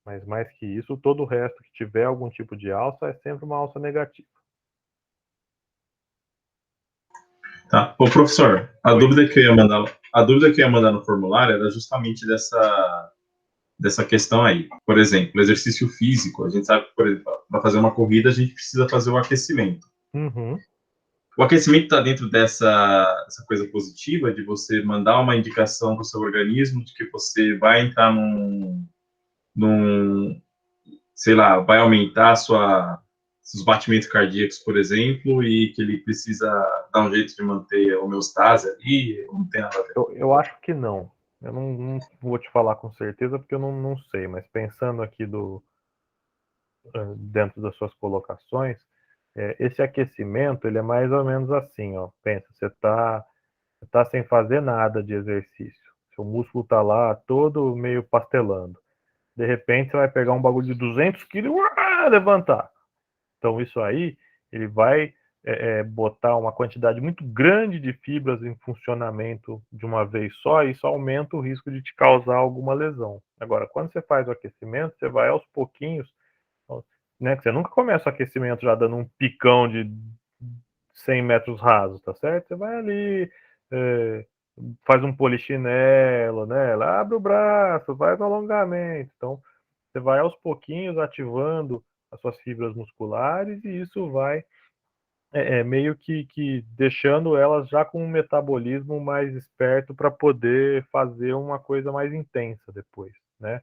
Mas mais que isso, todo o resto que tiver algum tipo de alça é sempre uma alça negativa. Tá. Ô, professor, a dúvida que eu ia mandar no formulário era justamente dessa questão aí. Por exemplo, exercício físico, a gente sabe que, por exemplo, para fazer uma corrida, a gente precisa fazer o aquecimento. Uhum. O aquecimento está dentro dessa coisa positiva de você mandar uma indicação para o seu organismo de que você vai entrar sei lá, vai aumentar seus batimentos cardíacos, por exemplo, e que ele precisa dar um jeito de manter a homeostase ali, não tem nada a ver. Eu acho que não. Eu não vou te falar com certeza porque eu não sei, mas pensando aqui dentro das suas colocações, esse aquecimento ele é mais ou menos assim, ó. Pensa, você está sem fazer nada de exercício, seu músculo está lá todo meio pastelando. De repente você vai pegar um bagulho de 200 quilos e levantar. Então isso aí ele vai botar uma quantidade muito grande de fibras em funcionamento de uma vez só, e isso aumenta o risco de te causar alguma lesão. Agora, quando você faz o aquecimento, você vai aos pouquinhos, né? Você nunca começa o aquecimento já dando um picão de 100 metros rasos, tá certo? Você vai ali, faz um polichinelo, né? Abre o braço, faz um alongamento. Então, você vai aos pouquinhos ativando as suas fibras musculares e isso vai meio que deixando elas já com um metabolismo mais esperto para poder fazer uma coisa mais intensa depois, né?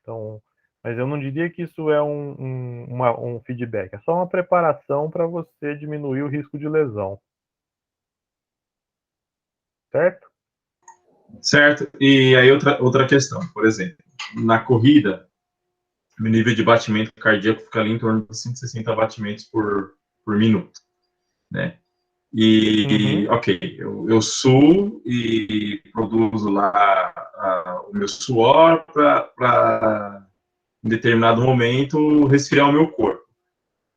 Então, mas eu não diria que isso é um feedback, é só uma preparação para você diminuir o risco de lesão. Certo? Certo. E aí outra questão, por exemplo, na corrida, o nível de batimento cardíaco fica ali em torno de 160 batimentos por minuto, né? E, ok, eu suo e produzo lá o meu suor para, em determinado momento, resfriar o meu corpo.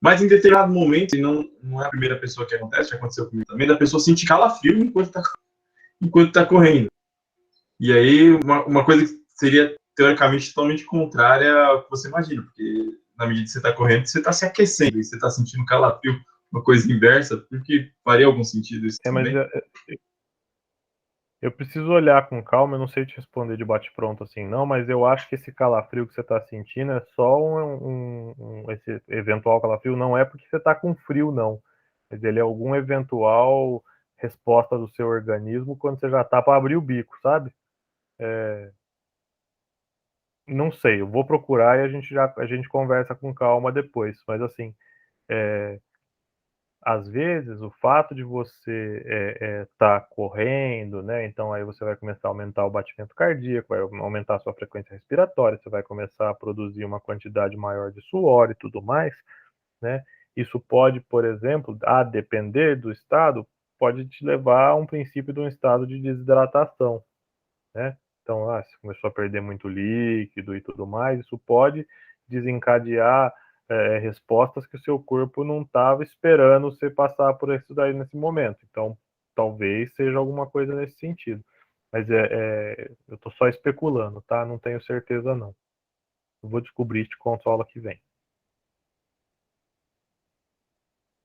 Mas em determinado momento, e não é a primeira pessoa que acontece, já aconteceu comigo também, da pessoa sentir calafrio enquanto tá correndo. E aí, uma coisa que seria teoricamente totalmente contrária ao que você imagina, porque na medida que você está correndo, você está se aquecendo e você está sentindo calafrio, uma coisa inversa, porque faria algum sentido isso também? Mas eu preciso olhar com calma, eu não sei te responder de bate-pronto assim, não, mas eu acho que esse calafrio que você está sentindo é só esse eventual calafrio, não é porque você está com frio, não. Mas ele é algum eventual resposta do seu organismo quando você já está para abrir o bico, sabe? Não sei, eu vou procurar e a gente conversa com calma depois, mas assim, às vezes o fato de você estar correndo, né? Então aí você vai começar a aumentar o batimento cardíaco, vai aumentar a sua frequência respiratória, você vai começar a produzir uma quantidade maior de suor e tudo mais, né? Isso pode, por exemplo, a depender do estado, pode te levar a um princípio de um estado de desidratação, né? Então, se começou a perder muito líquido e tudo mais, isso pode desencadear respostas que o seu corpo não estava esperando você passar por isso daí nesse momento. Então, talvez seja alguma coisa nesse sentido. Mas eu estou só especulando, tá? Não tenho certeza, não. Eu vou descobrir e te conto a aula que vem.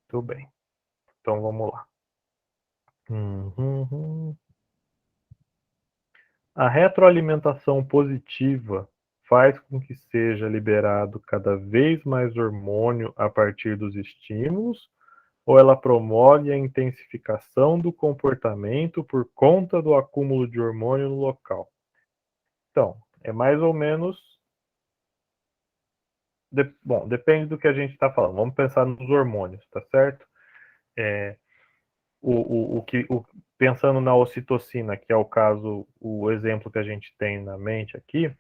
Tudo bem. Então, vamos lá. A retroalimentação positiva faz com que seja liberado cada vez mais hormônio a partir dos estímulos, ou ela promove a intensificação do comportamento por conta do acúmulo de hormônio no local? Então, é mais ou menos. Bom, depende do que a gente está falando. Vamos pensar nos hormônios, tá certo? Pensando na ocitocina, que é o exemplo que a gente tem na mente aqui,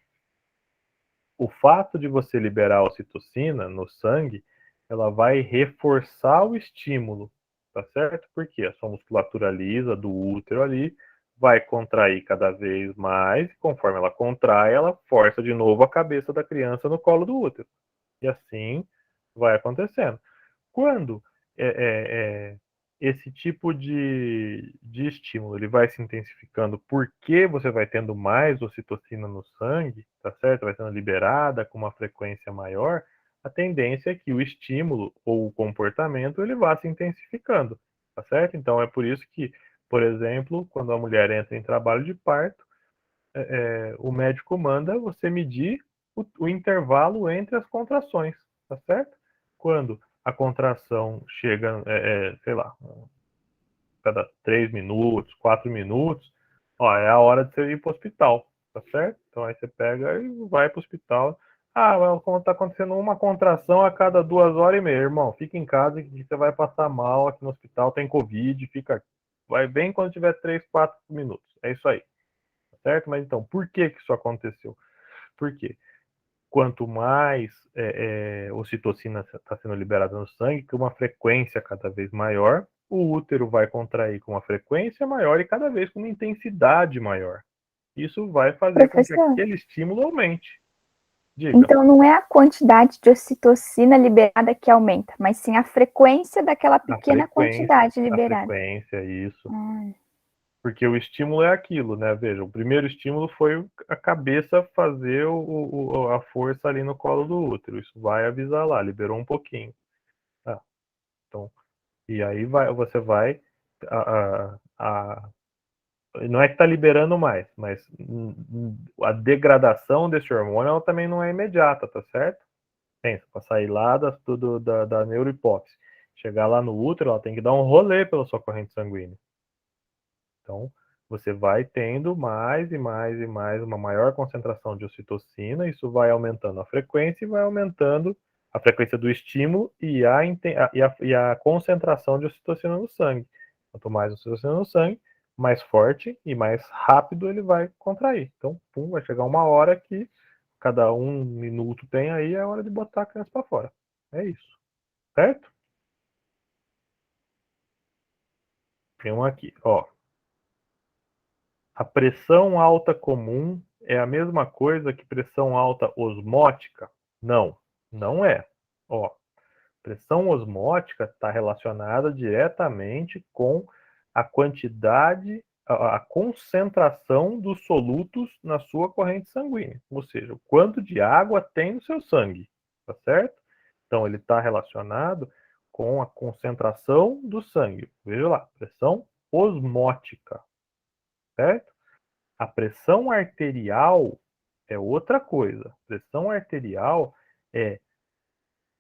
o fato de você liberar a ocitocina no sangue, ela vai reforçar o estímulo, tá certo? Porque a sua musculatura lisa do útero ali vai contrair cada vez mais, e conforme ela contrai, ela força de novo a cabeça da criança no colo do útero. E assim vai acontecendo. Quando esse tipo de estímulo ele vai se intensificando porque você vai tendo mais ocitocina no sangue, tá certo? Vai sendo liberada com uma frequência maior, a tendência é que o estímulo ou o comportamento ele vá se intensificando, tá certo? Então é por isso que, por exemplo, quando a mulher entra em trabalho de parto, o médico manda você medir o intervalo entre as contrações, tá certo? Quando a contração chega, sei lá, cada 3 minutos, 4 minutos, ó, é a hora de você ir para o hospital, tá certo? Então aí você pega e vai para o hospital. Como está acontecendo uma contração a cada 2 horas e meia, irmão, fica em casa que você vai passar mal aqui no hospital, tem Covid, vai bem quando tiver 3, 4 minutos. É isso aí, tá certo? Mas então, por que isso aconteceu? Por quê? Quanto mais ocitocina está sendo liberada no sangue, com uma frequência cada vez maior, o útero vai contrair com uma frequência maior e cada vez com uma intensidade maior. Isso vai fazer com que aquele estímulo aumente. Diga. Então não é a quantidade de ocitocina liberada que aumenta, mas sim a frequência daquela pequena quantidade liberada. A frequência, isso. Porque o estímulo é aquilo, né? Veja, o primeiro estímulo foi a cabeça fazer a força ali no colo do útero. Isso vai avisar lá, liberou um pouquinho. Então, e aí você vai. Não é que está liberando mais, mas a degradação desse hormônio ela também não é imediata, tá certo? Pensa, para sair lá da neurohipófise. chegar lá no útero, ela tem que dar um rolê pela sua corrente sanguínea. Então, você vai tendo mais e mais e mais uma maior concentração de ocitocina, isso vai aumentando a frequência e vai aumentando a frequência do estímulo e a concentração de ocitocina no sangue. Quanto mais ocitocina no sangue, mais forte e mais rápido ele vai contrair. Então, pum, vai chegar uma hora que cada 1 minuto tem aí, é a hora de botar a criança para fora. É isso. Certo? Tem um aqui, ó. A pressão alta comum é a mesma coisa que pressão alta osmótica? Não, não é. Ó, pressão osmótica está relacionada diretamente com a quantidade, a concentração dos solutos na sua corrente sanguínea, ou seja, o quanto de água tem no seu sangue, tá certo? Então, ele está relacionado com a concentração do sangue. Veja lá, pressão osmótica, certo? A pressão arterial é outra coisa. Pressão arterial é...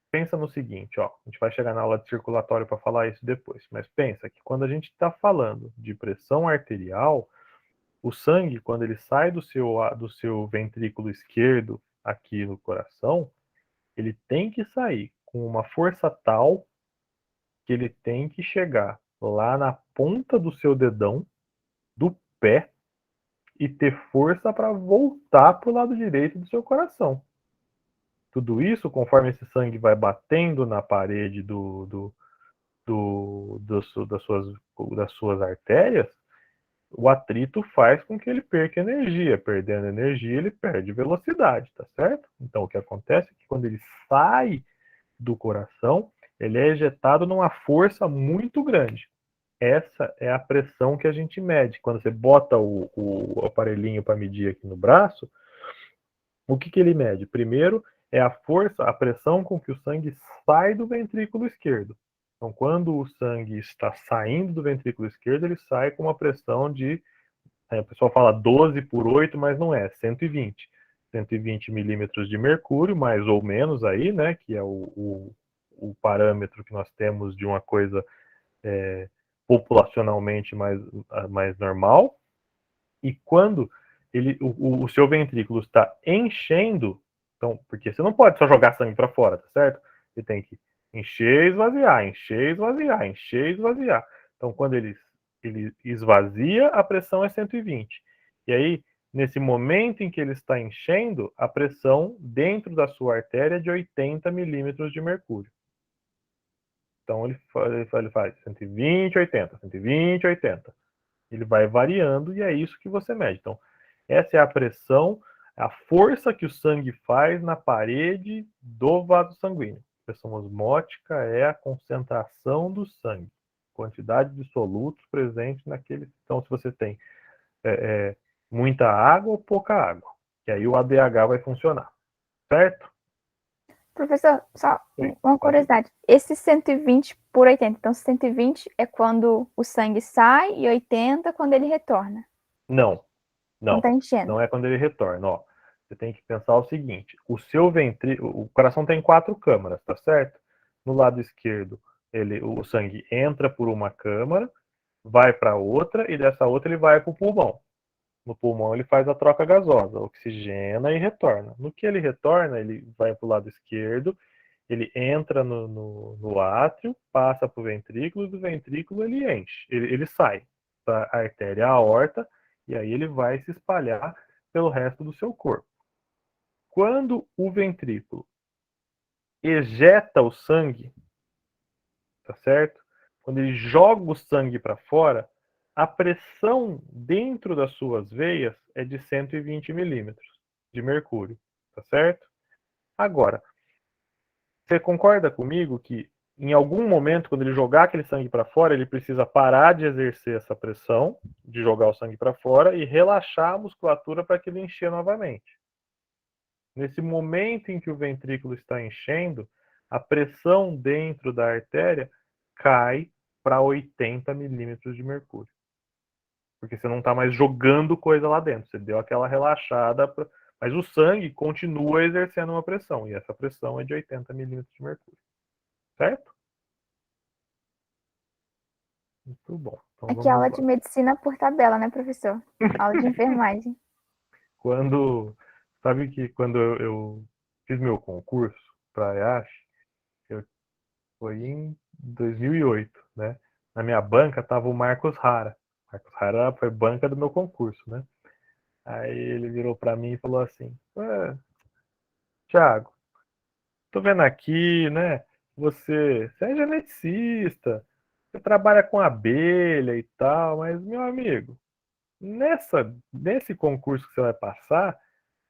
Pensa no seguinte, ó, a gente vai chegar na aula de circulatório para falar isso depois, mas pensa que quando a gente está falando de pressão arterial, o sangue, quando ele sai do seu ventrículo esquerdo aqui no coração, ele tem que sair com uma força tal que ele tem que chegar lá na ponta do seu dedão, do pé, e ter força para voltar para o lado direito do seu coração. Tudo isso, conforme esse sangue vai batendo na parede das suas artérias, o atrito faz com que ele perca energia. Perdendo energia, ele perde velocidade, tá certo? Então, o que acontece é que quando ele sai do coração, ele é ejetado numa força muito grande. Essa é a pressão que a gente mede. Quando você bota o aparelhinho para medir aqui no braço, o que ele mede? Primeiro é a força, a pressão com que o sangue sai do ventrículo esquerdo. Então, quando o sangue está saindo do ventrículo esquerdo, ele sai com uma pressão de, o pessoal fala 12 por 8, mas não é, 120. 120 milímetros de mercúrio, mais ou menos aí, né, que é o parâmetro que nós temos de uma coisa populacionalmente mais normal. E quando o seu ventrículo está enchendo, então, porque você não pode só jogar sangue para fora, tá certo? Você tem que encher, esvaziar, encher, esvaziar, encher, esvaziar. Então, quando ele esvazia, a pressão é 120. E aí, nesse momento em que ele está enchendo, a pressão dentro da sua artéria é de 80 milímetros de mercúrio. Então, ele faz 120, 80, 120, 80. Ele vai variando e é isso que você mede. Então, essa é a pressão, a força que o sangue faz na parede do vaso sanguíneo. A pressão osmótica é a concentração do sangue, quantidade de solutos presentes naquele. Então, se você tem muita água ou pouca água, que aí o ADH vai funcionar, certo? Professor, só uma curiosidade. Esse 120 por 80, então 120 é quando o sangue sai e 80 quando ele retorna? Não. Não tá enchendo. Não é quando ele retorna, ó. Você tem que pensar o seguinte, o coração tem 4 câmaras, tá certo? No lado esquerdo, o sangue entra por uma câmara, vai para outra e dessa outra ele vai para o pulmão. No pulmão ele faz a troca gasosa, oxigena e retorna. No que ele retorna, ele vai para o lado esquerdo, ele entra no átrio, passa para o ventrículo, e do ventrículo ele enche, ele sai para a artéria aorta, e aí ele vai se espalhar pelo resto do seu corpo. Quando o ventrículo ejeta o sangue, tá certo? Quando ele joga o sangue para fora, a pressão dentro das suas veias é de 120 milímetros de mercúrio, tá certo? Agora, você concorda comigo que em algum momento, quando ele jogar aquele sangue para fora, ele precisa parar de exercer essa pressão, de jogar o sangue para fora e relaxar a musculatura para que ele encher novamente. Nesse momento em que o ventrículo está enchendo, a pressão dentro da artéria cai para 80 milímetros de mercúrio. Porque você não está mais jogando coisa lá dentro, você deu aquela relaxada, mas o sangue continua exercendo uma pressão, e essa pressão é de 80 milímetros de mercúrio. Certo? Muito bom. Então, aqui é aula de medicina por tabela, né, professor? Aula de enfermagem. Sabe que quando eu fiz meu concurso para a EASH, foi em 2008, né? Na minha banca estava o Marcos Rara. Marcos Rara foi banca do meu concurso, né? Aí ele virou para mim e falou assim: Thiago, tô vendo aqui, né? Você é geneticista, você trabalha com abelha e tal, mas, meu amigo, nesse concurso que você vai passar,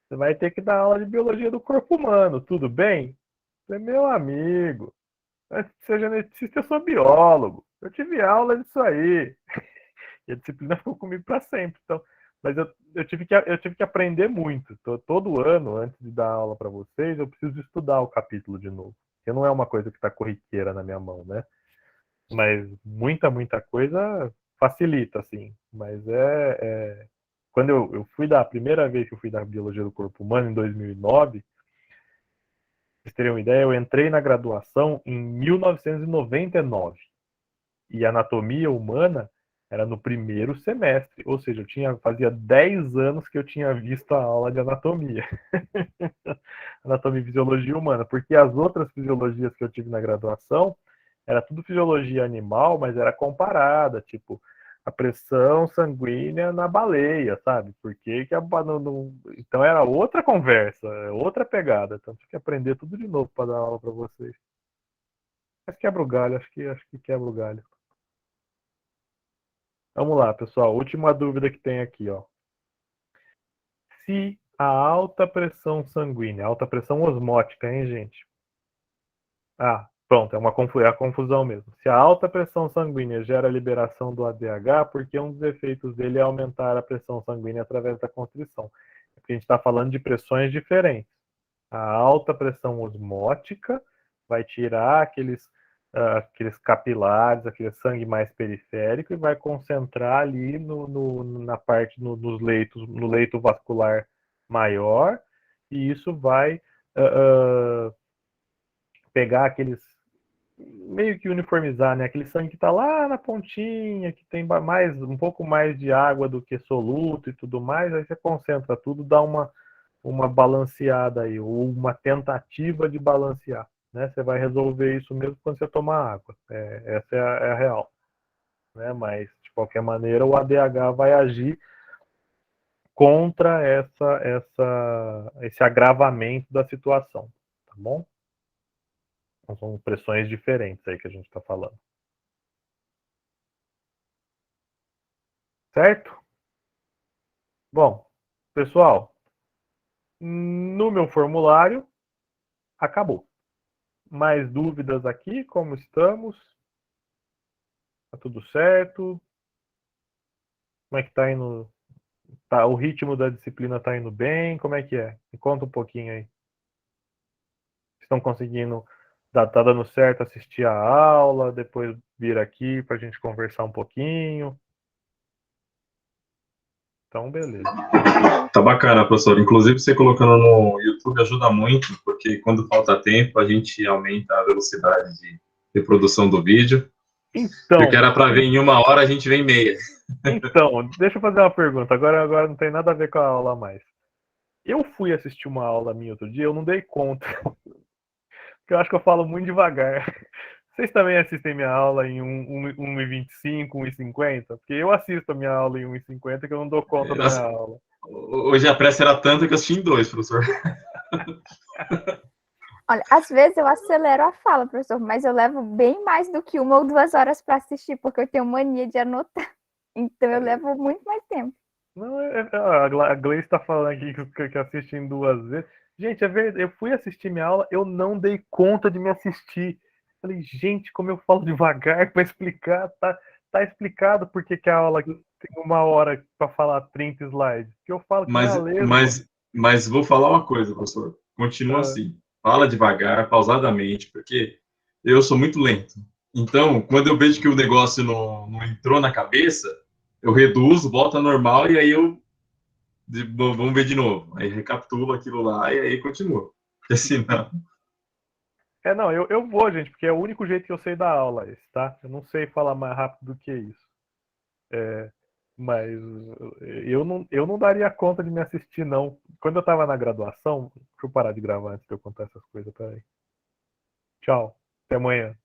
você vai ter que dar aula de biologia do corpo humano, tudo bem? Eu falei, meu amigo, antes de ser geneticista, eu sou biólogo. Eu tive aula disso aí. E a disciplina ficou comigo para sempre. Então, mas eu tive que aprender muito. Todo ano, antes de dar aula para vocês, eu preciso estudar o capítulo de novo. Porque não é uma coisa que está corriqueira na minha mão, né? Mas muita coisa facilita, assim. Mas quando eu fui a primeira vez que eu fui dar biologia do corpo humano, em 2009, pra vocês terem uma ideia, eu entrei na graduação em 1999. E anatomia humana era no primeiro semestre, ou seja, fazia 10 anos que eu tinha visto a aula de anatomia. Anatomia e fisiologia humana, porque as outras fisiologias que eu tive na graduação era tudo fisiologia animal, mas era comparada, tipo a pressão sanguínea na baleia, sabe? Porque que então era outra conversa, outra pegada. Então tive que aprender tudo de novo para dar aula para vocês. Mas quebra o galho, acho que quebra o galho. Vamos lá, pessoal. Última dúvida que tem aqui, ó. Se a alta pressão sanguínea, alta pressão osmótica, hein, gente? Pronto, é a confusão mesmo. Se a alta pressão sanguínea gera a liberação do ADH, porque um dos efeitos dele é aumentar a pressão sanguínea através da constrição. É porque a gente está falando de pressões diferentes. A alta pressão osmótica vai tirar aqueles capilares, aquele sangue mais periférico e vai concentrar ali na parte, nos leitos, no leito vascular maior, e isso vai pegar meio que uniformizar, né? Aquele sangue que está lá na pontinha, que tem um pouco mais de água do que soluto e tudo mais, aí você concentra tudo, dá uma balanceada aí, ou uma tentativa de balancear. Né? Você vai resolver isso mesmo quando você tomar água. Essa é a real. Né? Mas, de qualquer maneira, o ADH vai agir contra esse agravamento da situação. Tá bom? Então, são pressões diferentes aí que a gente está falando. Certo? Bom, pessoal, no meu formulário, acabou. Mais dúvidas aqui? Como estamos? Tá tudo certo? Como é que tá indo? O ritmo da disciplina tá indo bem? Como é que é? Me conta um pouquinho aí. Estão conseguindo? Tá dando certo assistir a aula, depois vir aqui para a gente conversar um pouquinho? Então, beleza. Tá bacana, professor. Inclusive, você colocando no YouTube ajuda muito, porque quando falta tempo, a gente aumenta a velocidade de reprodução do vídeo. Então, porque era para ver em 1 hora, a gente vem em meia. Então, deixa eu fazer uma pergunta. Agora não tem nada a ver com a aula mais. Eu fui assistir uma aula minha outro dia, eu não dei conta. Porque eu acho que eu falo muito devagar. Vocês também assistem minha aula em 1h25, 1h50? Porque eu assisto a minha aula em 1h50 que eu não dou conta da minha aula. Hoje a pressa era tanta que eu assisti em 2, professor. Olha, às vezes eu acelero a fala, professor, mas eu levo bem mais do que 1 ou 2 horas para assistir, porque eu tenho mania de anotar. Então eu levo muito mais tempo. Não, a Gleice está falando aqui que assiste em 2 vezes. Gente, é verdade, eu fui assistir minha aula, eu não dei conta de me assistir. Falei, gente, como eu falo devagar para explicar, tá explicado por que a aula tem 1 hora para falar 30 slides. Que eu falo que mas vou falar uma coisa, professor. Continua assim. Fala devagar, pausadamente, porque eu sou muito lento. Então, quando eu vejo que o negócio não entrou na cabeça, eu reduzo, volto a normal e aí vamos ver de novo. Aí recapitulo aquilo lá e aí continua. Porque senão... Não, eu vou, gente, porque é o único jeito que eu sei dar aula, esse, tá? Eu não sei falar mais rápido do que isso. Mas eu não daria conta de me assistir, não. Quando eu tava na graduação, deixa eu parar de gravar antes de eu contar essas coisas, peraí. Tchau, até amanhã.